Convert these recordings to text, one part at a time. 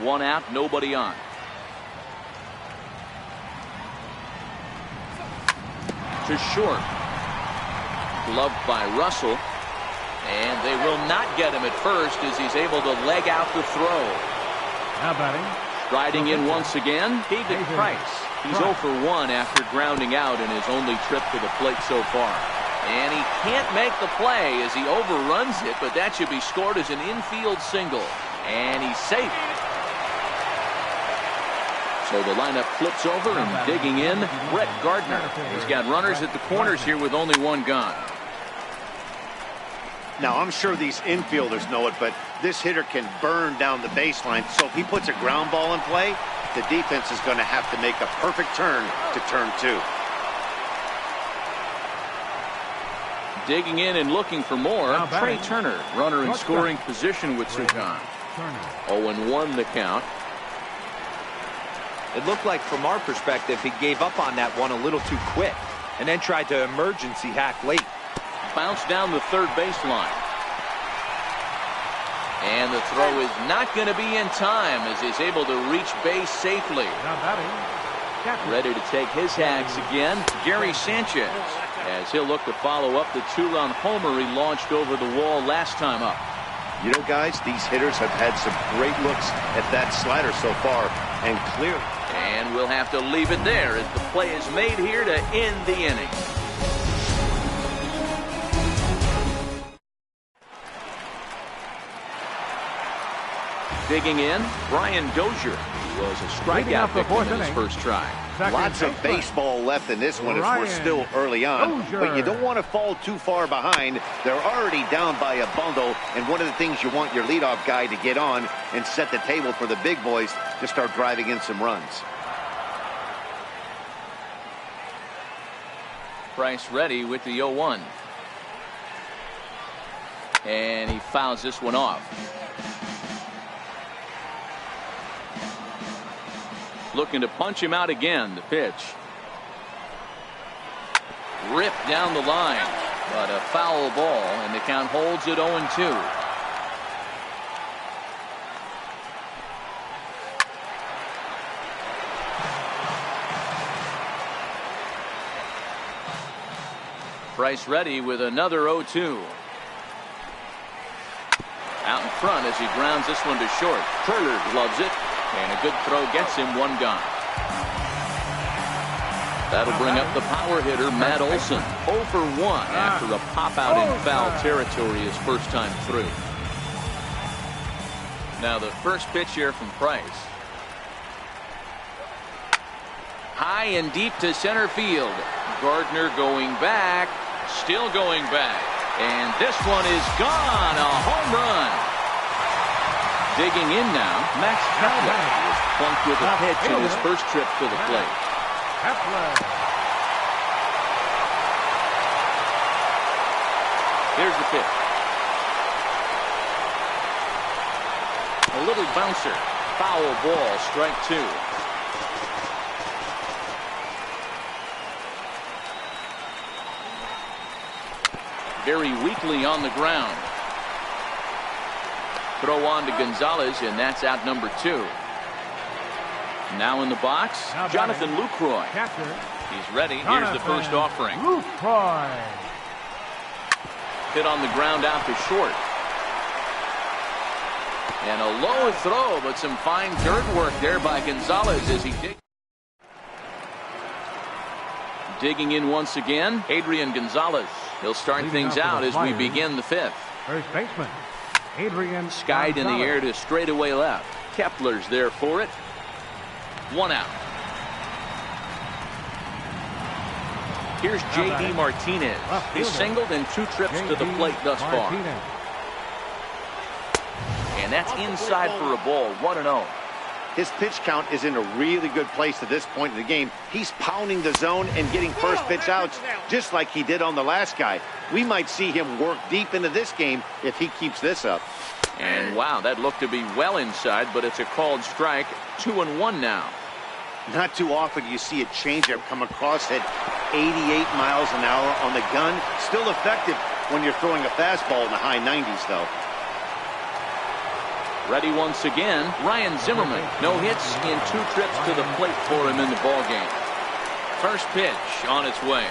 1 out, nobody on. To short. Gloved by Russell. And they will not get him at first as he's able to leg out the throw. Now batting. Striding in once again, David Price. He's 0 for 1 after grounding out in his only trip to the plate so far. And he can't make the play as he overruns it, but that should be scored as an infield single. And he's safe. So the lineup flips over and digging in, Brett Gardner. He's got runners at the corners here with only 1 gone. Now, I'm sure these infielders know it, but this hitter can burn down the baseline. So if he puts a ground ball in play, the defense is going to have to make a perfect turn to turn 2. Digging in and looking for more, Trey Turner, runner in scoring position with Sukan. 0-1 the count. It looked like from our perspective he gave up on that one a little too quick and then tried to emergency hack late. Bounced down the third baseline. And the throw is not going to be in time as he's able to reach base safely. Ready to take his hacks again, Gary Sanchez, as he'll look to follow up the 2-run homer he launched over the wall last time up. You know, guys, these hitters have had some great looks at that slider so far, and clearly. And we'll have to leave it there as the play is made here to end the inning. Digging in, Brian Dozier, who was a strikeout victim in his first try. Lots of baseball left in this one as we're still early on, but you don't want to fall too far behind. They're already down by a bundle, and one of the things you want your leadoff guy to get on and set the table for the big boys to start driving in some runs. Price ready with the 0-1. And he fouls this one off. Looking to punch him out again. The pitch. Ripped down the line. But a foul ball, and the count holds at 0-2. Price ready with another 0-2. Out in front as he grounds this one to short. Turner gloves it. And a good throw gets him 1 gone. That'll bring up the power hitter, Matt Olson. 0 for 1 after a pop out in foul territory his first time through. Now the first pitch here from Price. High and deep to center field. Gardner going back. Still going back. And this one is gone. A home run. Digging in now, Max Kepler was plunked with a pitch in his first trip to the plate. Here's the pitch. A little bouncer. Foul ball, strike 2. Very weakly on the ground. Throw on to Gonzalez, and that's out number 2. Now in the box, Jonathan Lucroy. He's ready. Here's the first offering. Hit on the ground out to short. And a low throw, but some fine dirt work there by Gonzalez as he digs. Digging in once again, Adrian Gonzalez. He'll start things out as we begin the 5th. First baseman Adrian skied in the air to straightaway left. Kepler's there for it. 1 out. Here's J.D. Martinez. He's singled in 2 trips to the plate thus far. And that's inside for a ball. 1-0. His pitch count is in a really good place at this point in the game. He's pounding the zone and getting first pitch outs just like he did on the last guy. We might see him work deep into this game if he keeps this up. And wow, that looked to be well inside, but it's a called strike. 2-1 now. Not too often you see a changeup come across at 88 miles an hour on the gun. Still effective when you're throwing a fastball in the high 90s, though. Ready once again, Ryan Zimmerman. No hits in 2 trips to the plate for him in the ballgame. First pitch on its way.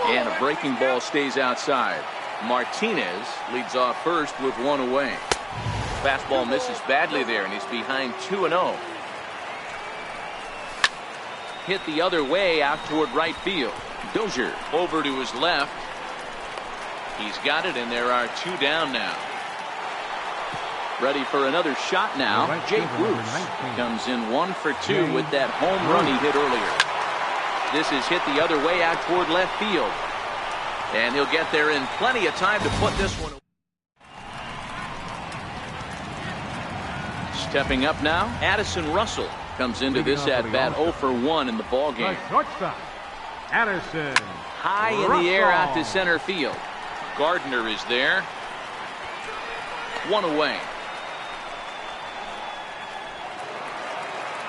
And a breaking ball stays outside. Martinez leads off first with 1 away. Fastball misses badly there, and he's behind 2-0. Hit the other way out toward right field. Dozier over to his left. He's got it, and there are 2 down now. Ready for another shot now. Jake Bruce comes in 1 for 2 with that home run he hit earlier. This is hit the other way out toward left field. And he'll get there in plenty of time to put this one away. Stepping up now, Addison Russell comes into this at-bat 0 for 1 in the ballgame. Shortstop, Addison. High in the air out to center field. Gardner is there. 1 away.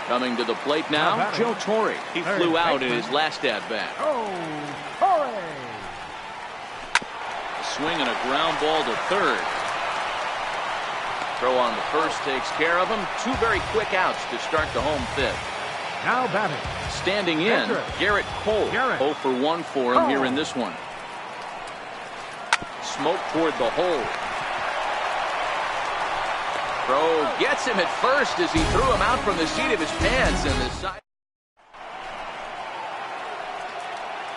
Coming to the plate now, Joe Torre. He flew out in his last at-bat. Oh, Torre. Swing and a ground ball to third. Throw on the first takes care of him. 2 very quick outs to start the home 5th. Now batting. Standing in, Garrett Cole. 0 for 1 for him here in this one. Smoke toward the hole. Throw gets him at first as he threw him out from the seat of his pants and the side.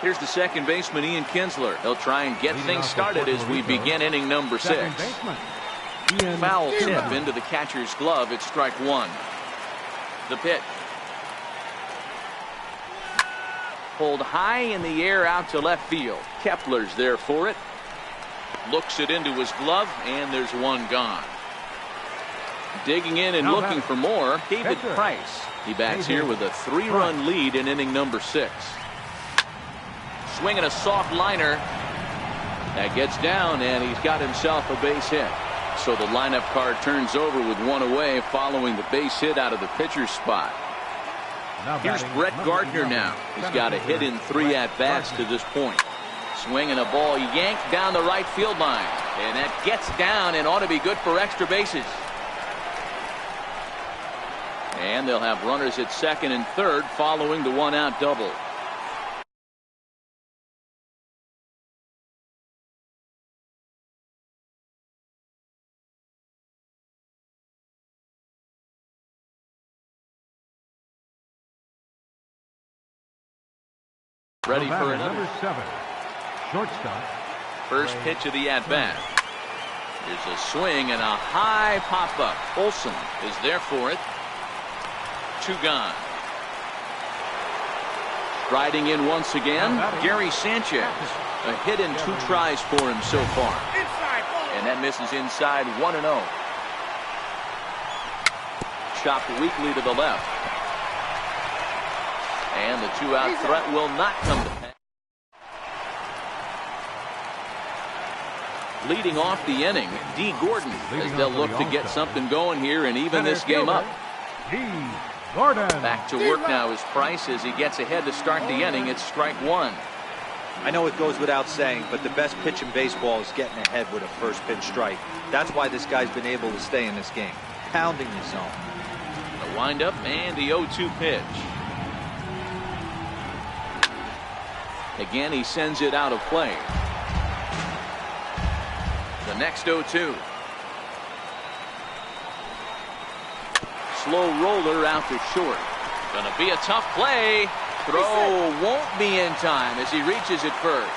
Here's the second baseman, Ian Kinsler. He'll try and get things started as we begin inning number 6. Foul tip into the catcher's glove. It's strike 1. The pitch. Pulled high in the air out to left field. Kepler's there for it. Looks it into his glove, and there's 1 gone. Digging in and looking for more, David Price. He bats here with a 3-run lead in inning number 6. Swinging a soft liner. That gets down, and he's got himself a base hit. So the lineup card turns over with 1 away following the base hit out of the pitcher's spot. Here's Brett Gardner now. He's got a hit in 3 at-bats to this point. Swinging a ball yanked down the right field line. And that gets down and ought to be good for extra bases. And they'll have runners at second and third following the 1-out double. Ready for another. Number 7, shortstop. First pitch of the at-bat. Here's a swing and a high pop-up. Olsen is there for it. 2 gone. Riding in once again, Gary Sanchez. A hit in 2 tries for him so far. And that misses inside 1-0. Chopped weakly to the left. And the 2-out threat will not come to pass. Leading off the inning, D. Gordon, as they'll look to get something going here and even this game up. D. Gordon. Back to work now is Price as he gets ahead to start the inning. It's strike 1. I know it goes without saying, but the best pitch in baseball is getting ahead with a first pitch strike. That's why this guy's been able to stay in this game. Pounding the zone. The windup and the 0-2 pitch. Again, he sends it out of play. The next 0-2. Slow roller out to short. Gonna be a tough play. Throw won't be in time as he reaches it first.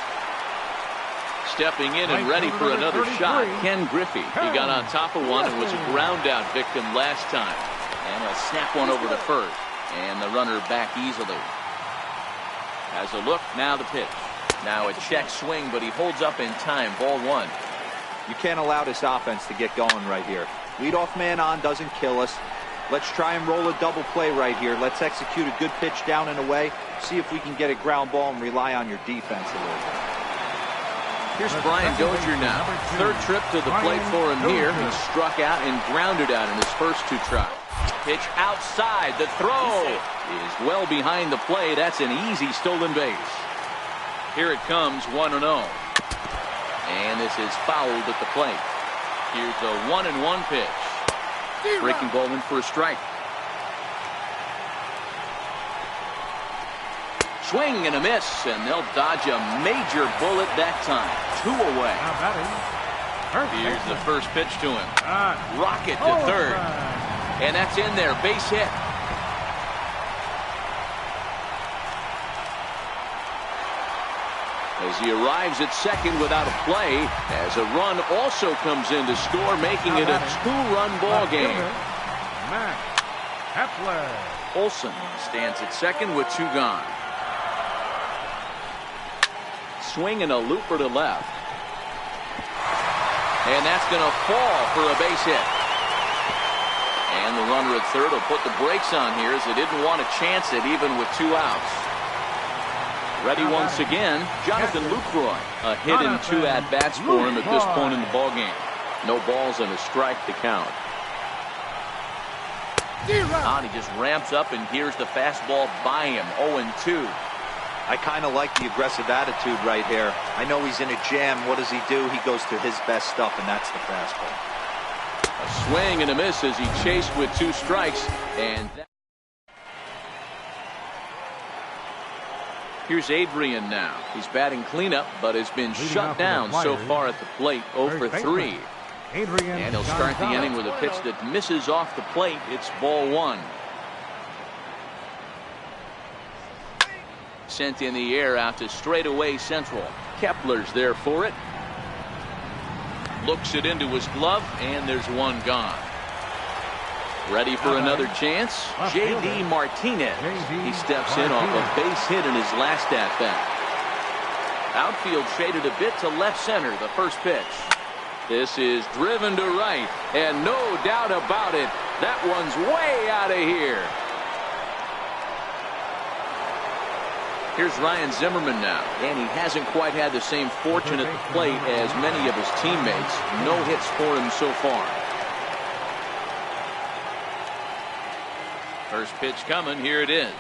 Stepping in and ready for another shot, Ken Griffey. He got on top of one and was a ground out victim last time. And he'll snap one over to first. And the runner back easily. Has a look, now the pitch. Now a check swing, but he holds up in time. Ball 1. You can't allow this offense to get going right here. Leadoff man on doesn't kill us. Let's try and roll a double play right here. Let's execute a good pitch down and away. See if we can get a ground ball and rely on your defense a little bit. Here's Brian Dozier now. 3rd trip to the plate for him here. He struck out and grounded out in his first 2 tries. Pitch outside. The throw is well behind the plate. That's an easy stolen base. Here it comes, 1-0. And this is fouled at the plate. Here's the 1-1 pitch. Breaking ball in for a strike. Swing and a miss, and they'll dodge a major bullet that time. 2 away. Now batting. Here's the first pitch to him. Rocket to third. And that's in there. Base hit. As he arrives at second without a play, as a run also comes in to score, making it a 2-run ball game. Max Kepler. Olsen stands at second with 2 gone. Swing and a looper to left. And that's going to fall for a base hit. And the runner at third will put the brakes on here as they didn't want to chance it even with 2 outs. Ready once again, Jonathan Lucroy. A hit and 2 at-bats for him at this point in the ballgame. No balls and a strike to count. On, he just ramps up, and here's the fastball by him. 0-2. I kind of like the aggressive attitude right here. I know he's in a jam. What does he do? He goes to his best stuff, and that's the fastball. A swing and a miss as he chased with 2 strikes. And here's Adrian now. He's batting cleanup, but has been shut down so far at the plate. 0 for 3. And he'll start the inning with a pitch that misses off the plate. It's ball 1. Sent in the air out to straightaway central. Kepler's there for it. Looks it into his glove, and there's 1 gone. Ready for another chance? J.D. Martinez. He steps in off a base hit in his last at-bat. Outfield shaded a bit to left center, the first pitch. This is driven to right, and no doubt about it, that one's way out of here. Here's Ryan Zimmerman now, and he hasn't quite had the same fortune at the plate as many of his teammates. No hits for him so far. First pitch coming. Here it is.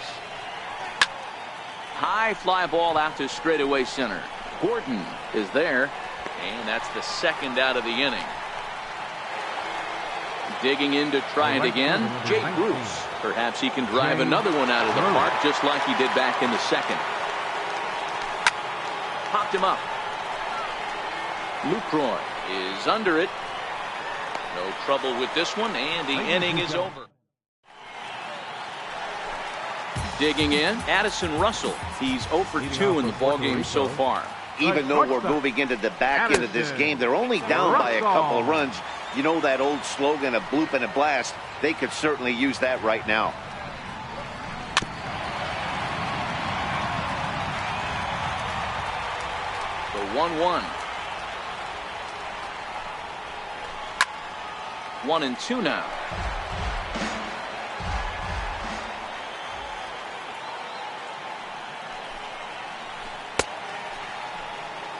High fly ball out to straightaway center. Gordon is there, and that's the second out of the inning. Digging in to try it again, Jake Bruce. Perhaps he can drive another one out of the park just like he did back in the second. Popped him up. Lucroy is under it. No trouble with this one, and the inning is over. Digging in, Addison Russell. He's 0 for 2 in the ballgame so far. Even though we're moving into the back end of this game, they're only down by a couple of runs. You know that old slogan, a bloop and a blast. They could certainly use that right now. The 1-1. 1-2 now.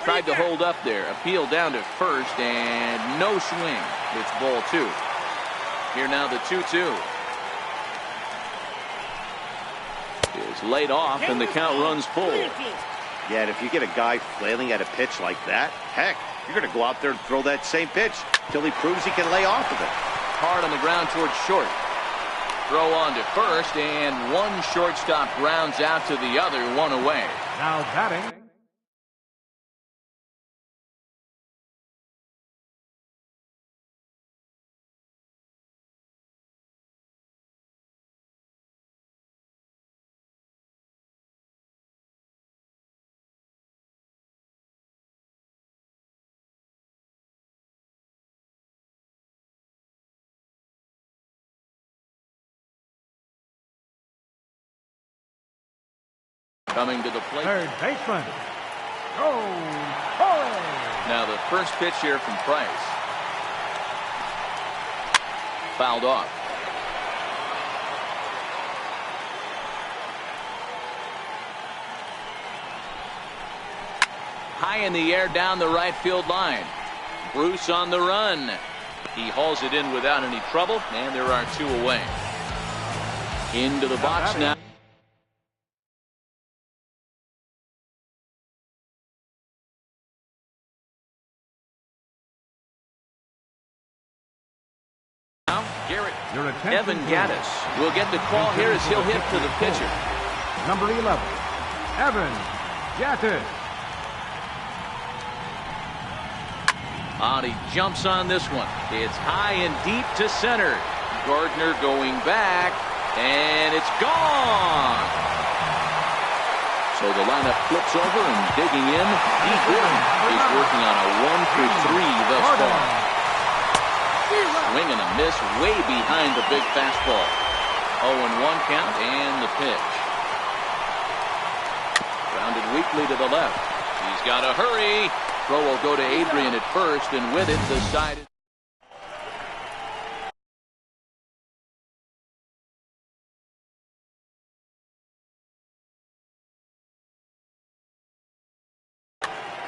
Tried to hold up there. Appeal down to first, and no swing. It's ball 2. Here now the 2-2. Is laid off, and the count runs full. Yeah, and if you get a guy flailing at a pitch like that, heck, you're going to go out there and throw that same pitch till he proves he can lay off of it. Hard on the ground towards short. Throw on to first, and one shortstop grounds out to the other, 1 away. Now batting. Coming to the plate. Third baseman. Torre. Now the first pitch here from Price. Fouled off. High in the air down the right field line. Bruce on the run. He hauls it in without any trouble, and there are 2 away. Into the box now. Evan Gaddis will get the call here as he'll hit to the pitcher. Number 11, Evan Gattis. He jumps on this one. It's high and deep to center. Gardner going back, and it's gone. So the lineup flips over and digging in. Dee Gordon is working on a 1-for-3 thus far. Swing and a miss way behind the big fastball. 0-1 count and the pitch. Grounded weakly to the left. He's got to hurry. Throw will go to Adrian at first, and with it, the side.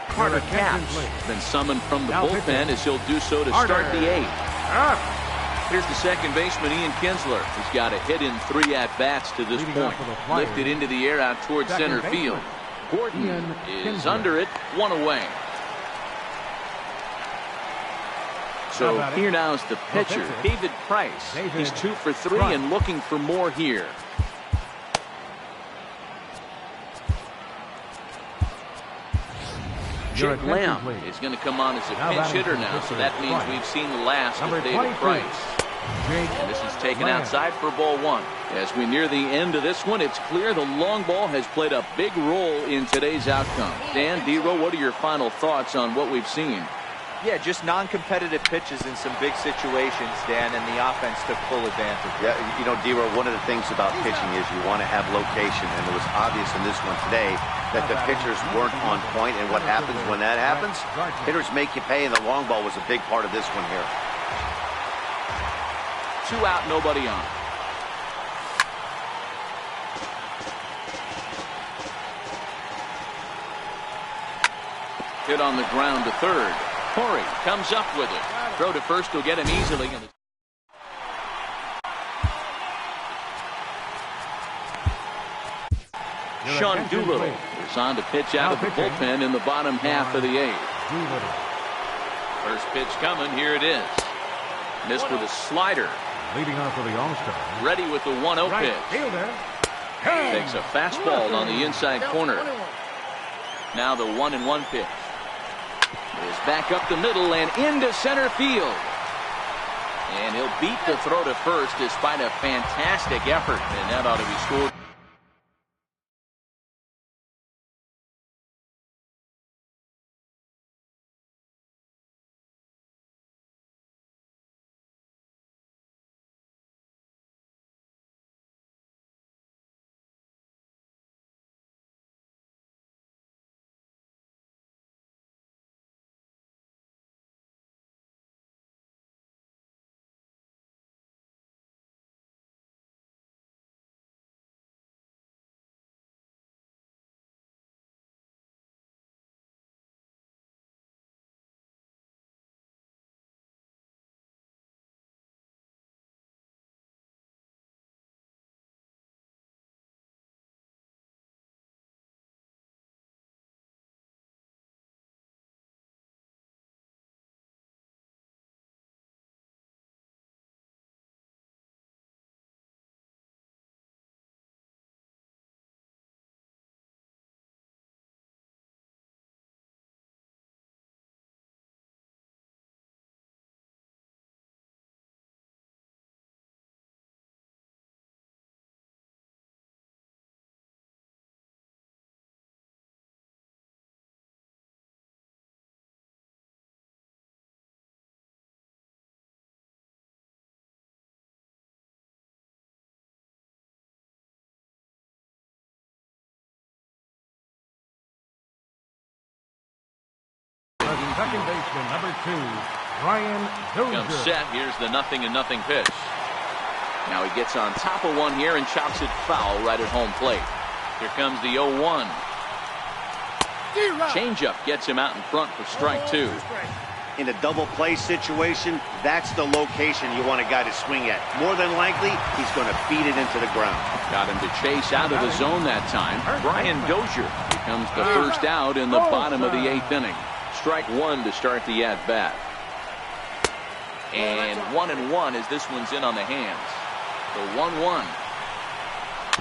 Carter Capps been summoned from the bullpen as he'll do so to start the 8th. Here's the second baseman, Ian Kinsler. He's got a hit in 3 at-bats to this point. Lifted into the air out towards center field. Gordon is under it, 1 away. So here now is the pitcher, David Price. He's 2 for 3 and looking for more here. Jake Lamb is going to come on as a pinch hitter now, so that means we've seen the last of David Price. And this is taken outside for ball 1. As we near the end of this one, it's clear the long ball has played a big role in today's outcome. Dan, D-Row, what are your final thoughts on what we've seen? Yeah, just non-competitive pitches in some big situations, Dan, and the offense took full advantage. Yeah, you know, D-Row, one of the things about pitching is you want to have location, and it was obvious in this one today that the pitchers weren't on point, and what happens when that happens? Hitters make you pay, and the long ball was a big part of this one here. 2 out, nobody on. Hit on the ground to third. Corey comes up with it. Throw to first will get him easily. Sean Doolittle is on to pitch out of the bullpen in the bottom half of the 8th. First pitch coming. Here it is. Missed with a slider. Leading off for the All-Star. Ready with the 1-0 pitch. Takes a fastball on the inside corner. Now the 1-1 pitch. Is back up the middle and into center field. And he'll beat the throw to first despite a fantastic effort. And that ought to be scored. Second baseman, number 2, Brian Dozier. Comes set. Here's the 0-0 pitch. Now he gets on top of one here and chops it foul right at home plate. Here comes the 0-1. Changeup gets him out in front for strike 2. In a double play situation, that's the location you want a guy to swing at. More than likely, he's going to beat it into the ground. Got him to chase out of the zone that time. Brian Dozier becomes the first out in the bottom of the 8th inning. Strike 1 to start the at-bat. And 1-1 as this one's in on the hands. The 1-1.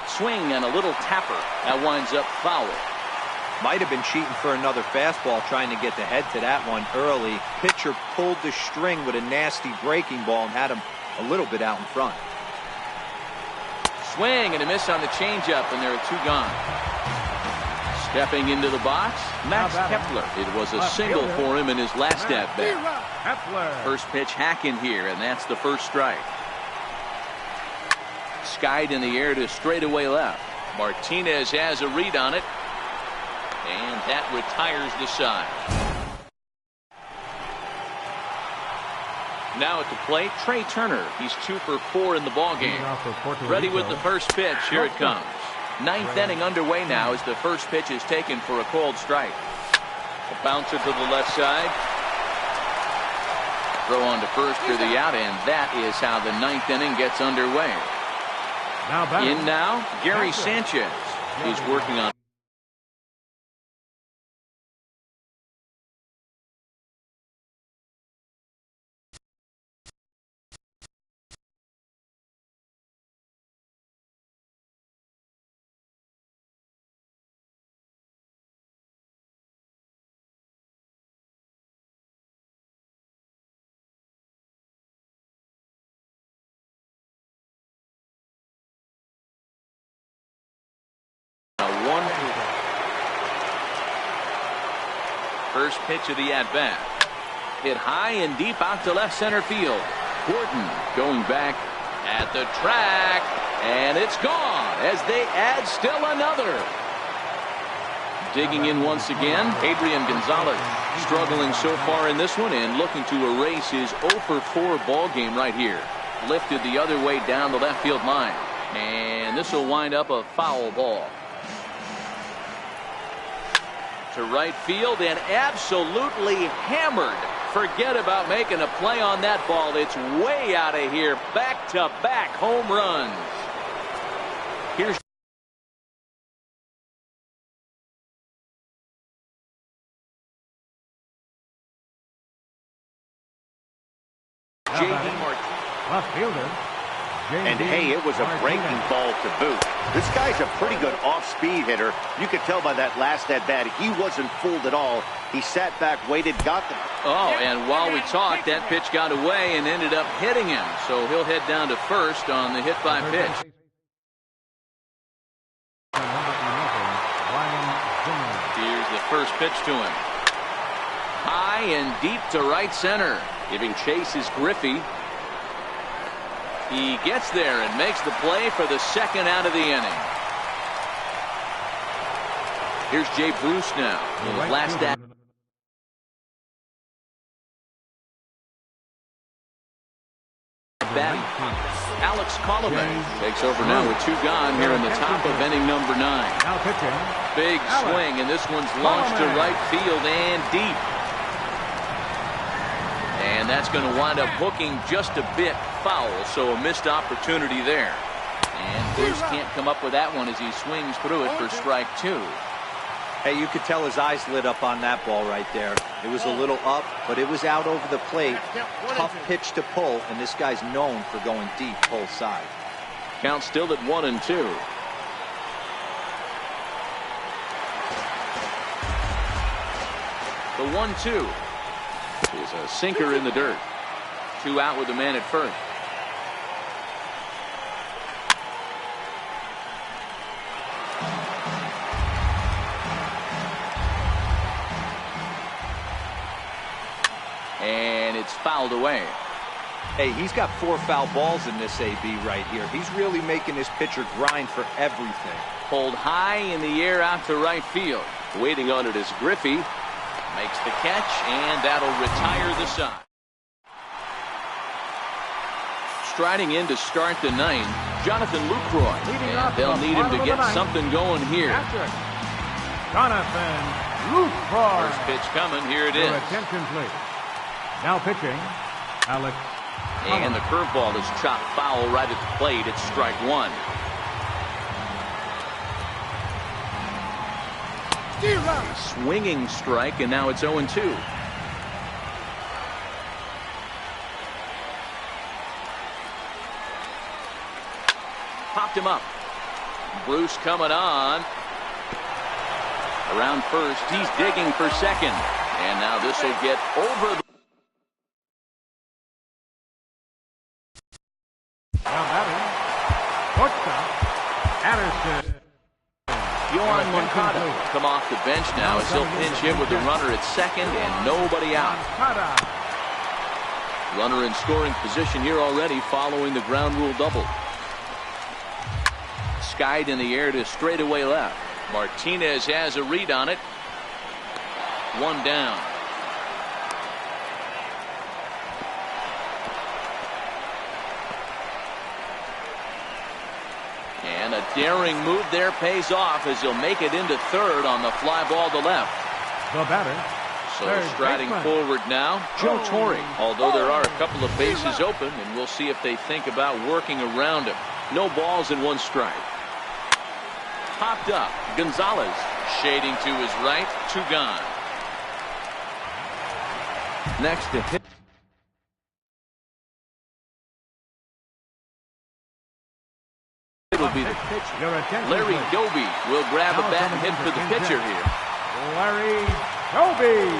Swing and a little tapper. That winds up foul. Might have been cheating for another fastball, trying to get the head to that one early. Pitcher pulled the string with a nasty breaking ball and had him a little bit out in front. Swing and a miss on the changeup, and there are 2 gone. Stepping into the box, Max Kepler. It was a single for him in his last at-bat. First pitch hacking here, and that's the first strike. Skied in the air to straightaway left. Martinez has a read on it, and that retires the side. Now at the plate, Trey Turner. He's 2 for 4 in the ballgame. Ready with the first pitch. Here it comes. 9th inning underway now as the first pitch is taken for a called strike. A bouncer to the left side. Throw on to first for the out, and that is how the 9th inning gets underway. In now, Gary Sanchez. He's working on. First pitch of the at-bat. Hit high and deep out to left center field. Gordon going back at the track, and it's gone as they add still another. Digging in once again, Adrian Gonzalez struggling so far in this one and looking to erase his 0 for 4 ball game right here. Lifted the other way down the left field line, and this will wind up a foul ball. To right field and absolutely hammered. Forget about making a play on that ball. It's way out of here. Back-to-back home runs. Here's J.D. Martin. Left fielder. And hey, it was a breaking ball to boot. This guy's a pretty good off-speed hitter. You could tell by that last at-bat, he wasn't fooled at all. He sat back, waited, got them. Oh, and while we talked, that pitch got away and ended up hitting him. So he'll head down to first on the hit by pitch. Here's the first pitch to him. High and deep to right center. Giving chase is Griffey. He gets there and makes the play for the second out of the inning. Here's Jay Bruce now. His last at. Alex Colomé takes over now with 2 gone here in the top of inning number 9. Now pitching. Big swing, and this one's launched to right field and deep. And that's going to wind up hooking just a bit foul, so a missed opportunity there. And Bruce can't come up with that one as he swings through it for strike 2. Hey, you could tell his eyes lit up on that ball right there. It was a little up, but it was out over the plate. Tough pitch to pull, and this guy's known for going deep pull side. Count still at 1-2. The 1-2 is a sinker in the dirt. 2 out with the man at first. And it's fouled away. Hey, he's got 4 foul balls in this AB right here. He's really making his pitcher grind for everything. Pulled high in the air out to right field. Waiting on it is Griffey. Makes the catch, and that'll retire the side. Striding in to start the 9th, Jonathan Lucroy. And they'll need him to get something going here. Jonathan Lucroy. First pitch coming. Here it is. Attention, please. Now pitching, Alex. And the curveball is chopped foul right at the plate. It's strike 1. Swinging strike, and now it's 0-2. popped him up. Bruce coming on. Around first, he's digging for second. And now this will get over the... Now batting, shortstop, Anderson. Yohan Moncada come off the bench now as he'll pinch hit with a runner at second and nobody out. Runner in scoring position here already following the ground rule double. Skied in the air to straightaway left. Martinez has a read on it. One down. And a daring move there pays off as he'll make it into third on the fly ball to left. The batter. So striding forward now, Joe Torre. Although there are a couple of bases open, and we'll see if they think about working around him. No balls and one strike. Popped up. Gonzalez shading to his right. Two gone. Next to hit. It'll be the pitcher. Larry Doby will grab a bat and hit for the pitcher here. Larry Doby.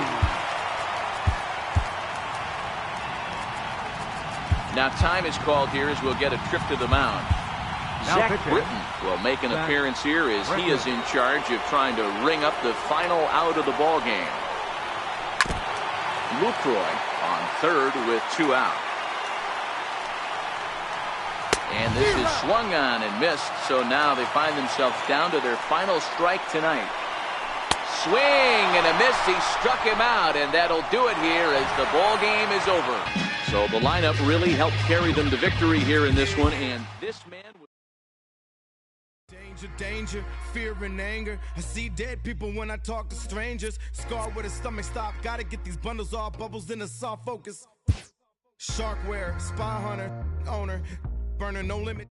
Now time is called here as we'll get a trip to the mound. Zach Britton will make an appearance here as he is in charge of trying to ring up the final out of the ball game. Lucroy on third with two out. And this is swung on and missed, so now they find themselves down to their final strike tonight. Swing and a miss. He struck him out, and that'll do it here as the ball game is over. So the lineup really helped carry them to victory here in this one, and this man... Danger, danger, fear and anger. I see dead people when I talk to strangers. Scarred with a stomach stop. Gotta get these bundles off. Bubbles in a soft focus. Sharkware, spy hunter, owner. Burner, no limit.